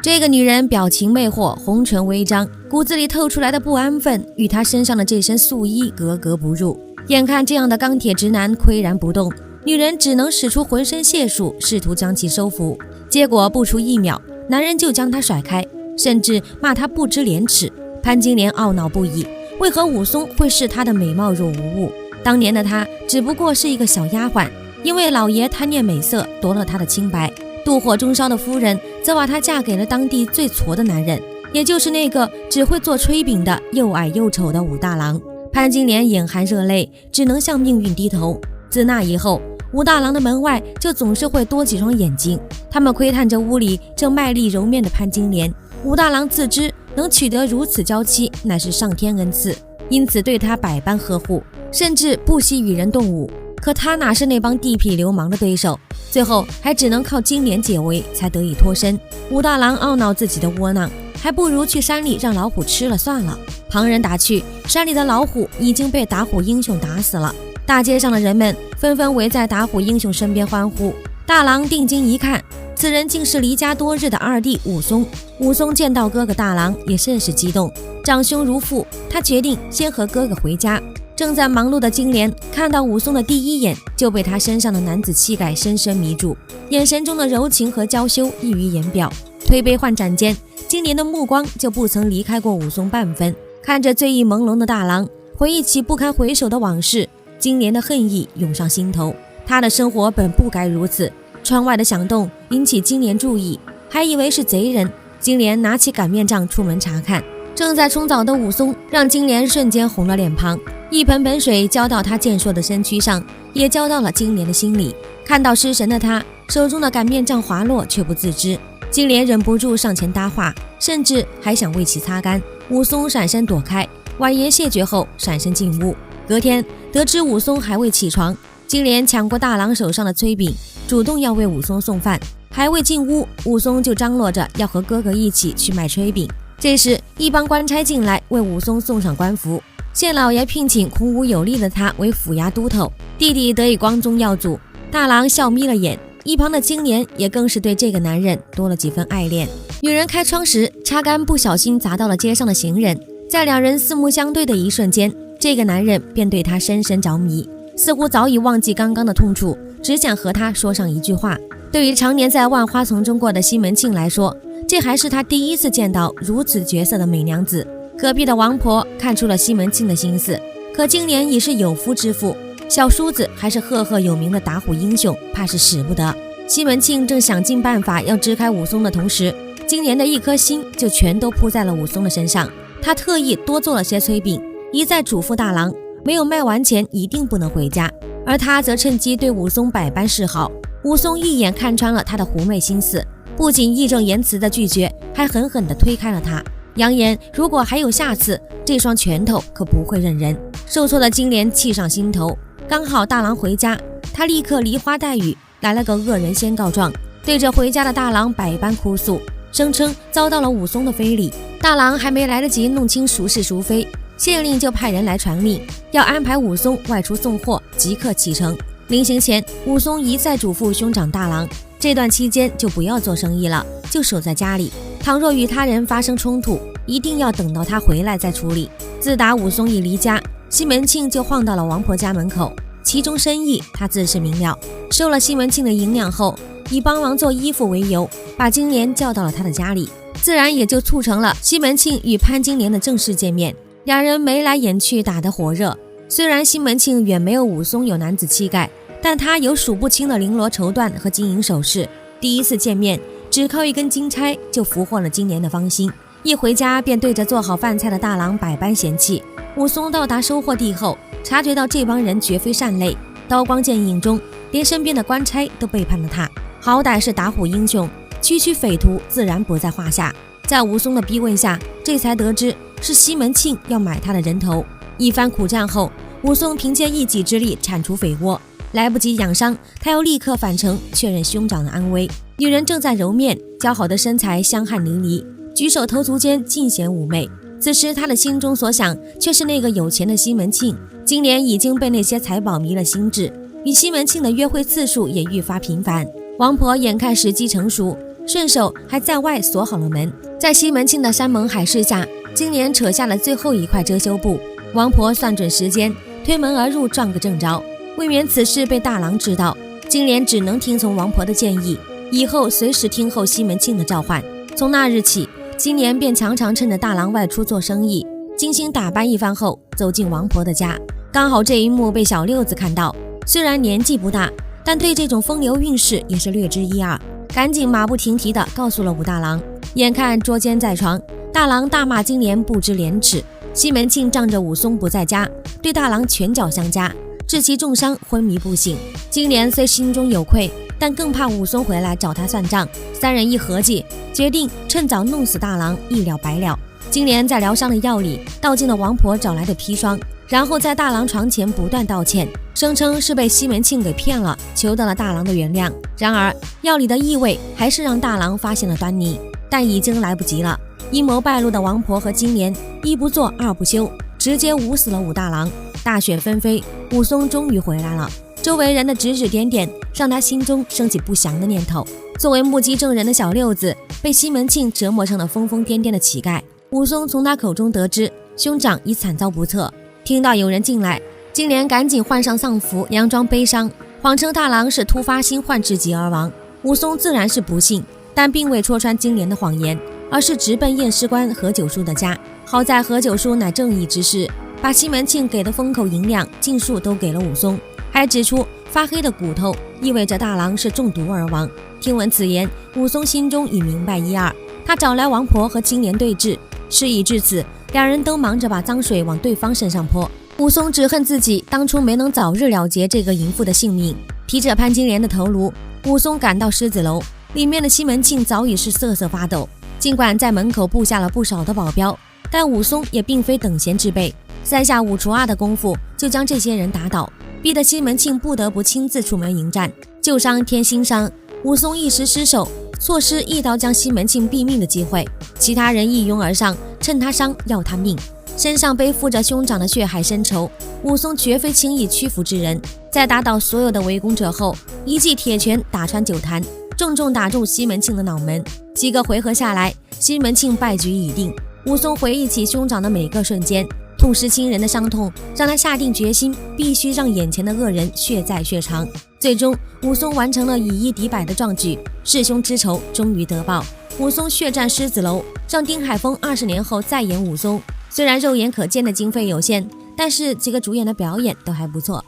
这个女人表情魅惑，红唇微张，骨子里透出来的不安分与她身上的这身素衣格格不入。眼看这样的钢铁直男岿然不动，女人只能使出浑身解数，试图将其收服。结果不出1秒，男人就将她甩开，甚至骂她不知廉耻。潘金莲懊恼不已，为何武松会视她的美貌若无物？当年的她只不过是一个小丫鬟，因为老爷贪念美色，夺了她的清白。妒火中烧的夫人则把她嫁给了当地最矬的男人，也就是那个只会做炊饼的又矮又丑的武大郎。潘金莲眼含热泪，只能向命运低头。自那以后，武大郎的门外就总是会多几双眼睛，他们窥探着屋里正卖力揉面的潘金莲。武大郎自知能取得如此娇妻乃是上天恩赐，因此对她百般呵护，甚至不惜与人动武。可他哪是那帮地痞流氓的对手，最后还只能靠金莲解围才得以脱身。武大郎懊恼自己的窝囊，还不如去山里让老虎吃了算了。旁人打去，山里的老虎已经被打虎英雄打死了。大街上的人们纷纷围在打虎英雄身边欢呼。大郎定睛一看，此人竟是离家多日的二弟武松。武松见到哥哥大郎也甚是激动，长兄如父，他决定先和哥哥回家。正在忙碌的金莲看到武松的第一眼，就被他身上的男子气概深深迷住，眼神中的柔情和娇羞溢于言表。推杯换盏间，金莲的目光就不曾离开过武松半分。看着醉意朦胧的大郎，回忆起不堪回首的往事，金莲的恨意涌上心头。她的生活本不该如此。窗外的响动引起金莲注意，还以为是贼人。金莲拿起擀面杖出门查看，正在冲澡的武松让金莲瞬间红了脸庞。一盆盆水浇到他健硕的身躯上，也浇到了金莲的心里。看到失神的他，手中的擀面杖滑落，却不自知。金莲忍不住上前搭话，甚至还想为其擦干。武松闪身躲开，婉言谢绝后闪身进屋。隔天得知武松还未起床，金莲抢过大郎手上的炊饼，主动要为武松送饭。还未进屋，武松就张罗着要和哥哥一起去卖炊饼。这时一帮官差进来为武松送上官服，县老爷聘请孔武有力的他为府衙都头，弟弟得以光宗耀祖。大郎笑眯了眼，一旁的金莲也更是对这个男人多了几分爱恋。女人开窗时，擦干不小心砸到了街上的行人，在两人四目相对的一瞬间，这个男人便对她深深着迷，似乎早已忘记刚刚的痛楚，只想和她说上一句话。对于常年在万花丛中过的西门庆来说，这还是他第一次见到如此绝色的美娘子。隔壁的王婆看出了西门庆的心思，可金莲已是有夫之妇，小叔子还是赫赫有名的打虎英雄，怕是使不得。西门庆正想尽办法要支开武松的同时，金莲的一颗心就全都扑在了武松的身上。他特意多做了些炊饼，一再嘱咐大郎没有卖完前一定不能回家，而他则趁机对武松百般示好。武松一眼看穿了他的狐媚心思，不仅义正言辞的拒绝，还狠狠地推开了他，扬言如果还有下次，这双拳头可不会认人。受挫的金莲气上心头，刚好大郎回家，他立刻梨花带雨来了个恶人先告状，对着回家的大郎百般哭诉，声称遭到了武松的非礼。大郎还没来得及弄清孰是孰非，县令就派人来传令，要安排武松外出送货，即刻启程。临行前，武松一再嘱咐兄长大郎，这段期间就不要做生意了，就守在家里，倘若与他人发生冲突，一定要等到他回来再处理。自打武松一离家，西门庆就晃到了王婆家门口，其中深意他自是明了。收了西门庆的银两后，以帮忙做衣服为由，把金莲叫到了他的家里，自然也就促成了西门庆与潘金莲的正式见面。两人眉来眼去，打得火热。虽然西门庆远没有武松有男子气概，但他有数不清的绫罗绸缎和金银首饰。第一次见面，只靠一根金钗就俘获了金莲的芳心。一回家便对着做好饭菜的大郎百般嫌弃。武松到达收获地后，察觉到这帮人绝非善类，刀光剑影中，连身边的官差都背叛了他。好歹是打虎英雄，区区匪徒自然不在话下。在武松的逼问下，这才得知是西门庆要买他的人头。一番苦战后，武松凭借一己之力铲除匪窝，来不及养伤，他要立刻返程确认兄长的安危。女人正在揉面，姣好的身材香汗淋漓，举手投足间尽显妩媚。此时他的心中所想却是那个有钱的西门庆。金莲已经被那些财宝迷了心智，与西门庆的约会次数也愈发频繁。王婆眼看时机成熟，顺手还在外锁好了门。在西门庆的山盟海誓下，金莲扯下了最后一块遮羞布。王婆算准时间，推门而入，撞个正着。为免此事被大郎知道，金莲只能听从王婆的建议，以后随时听候西门庆的召唤。从那日起，金莲便常常趁着大郎外出做生意，精心打扮一番后走进王婆的家。刚好这一幕被小六子看到，虽然年纪不大，但对这种风流韵事也是略知一二，赶紧马不停蹄地告诉了武大郎。眼看捉奸在床，大郎大骂金莲不知廉耻。西门庆仗着武松不在家，对大郎拳脚相加，致其重伤，昏迷不醒。金莲虽心中有愧，但更怕武松回来找他算账。三人一合计，决定趁早弄死大郎，一了百了。金莲在疗伤的药里倒进了王婆找来的砒霜，然后在大郎床前不断道歉，声称是被西门庆给骗了，求得了大郎的原谅。然而药里的异味还是让大郎发现了端倪，但已经来不及了。阴谋败露的王婆和金莲一不做二不休，直接捂死了武大郎。大雪纷飞，武松终于回来了。周围人的指指点点让他心中升起不祥的念头。作为目击证人的小六子被西门庆折磨成了疯疯癫癫的乞丐。武松从他口中得知兄长已惨遭不测，听到有人进来，金莲赶紧换上丧服，佯装悲伤，谎称大郎是突发心患窒息而亡。武松自然是不信，但并未戳穿金莲的谎言，而是直奔验尸官何九叔的家。好在何九叔乃正义之士，把西门庆给的封口银两尽数都给了武松，还指出发黑的骨头意味着大郎是中毒而亡。听闻此言，武松心中已明白一二，他找来王婆和金莲对峙。事已至此，两人都忙着把脏水往对方身上泼。武松只恨自己当初没能早日了结这个淫妇的性命。提着潘金莲的头颅，武松赶到狮子楼，里面的西门庆早已是瑟瑟发抖。尽管在门口布下了不少的保镖，但武松也并非等闲之辈，3下5除2的功夫就将这些人打倒，逼得西门庆不得不亲自出门迎战。旧伤添新伤，武松一时失手，错失一刀将西门庆毙命的机会。其他人一拥而上，趁他伤要他命，身上背负着兄长的血海深仇，武松绝非轻易屈服之人。在打倒所有的围攻者后，一记铁拳打穿酒坛，重重打中西门庆的脑门。几个回合下来，西门庆败局已定。武松回忆起兄长的每个瞬间，痛失亲人的伤痛让他下定决心，必须让眼前的恶人血债血偿。最终武松完成了以1敌100的壮举，弑兄之仇终于得报。武松血战狮子楼，让丁海峰20年后再演武松。虽然肉眼可见的经费有限，但是几个主演的表演都还不错。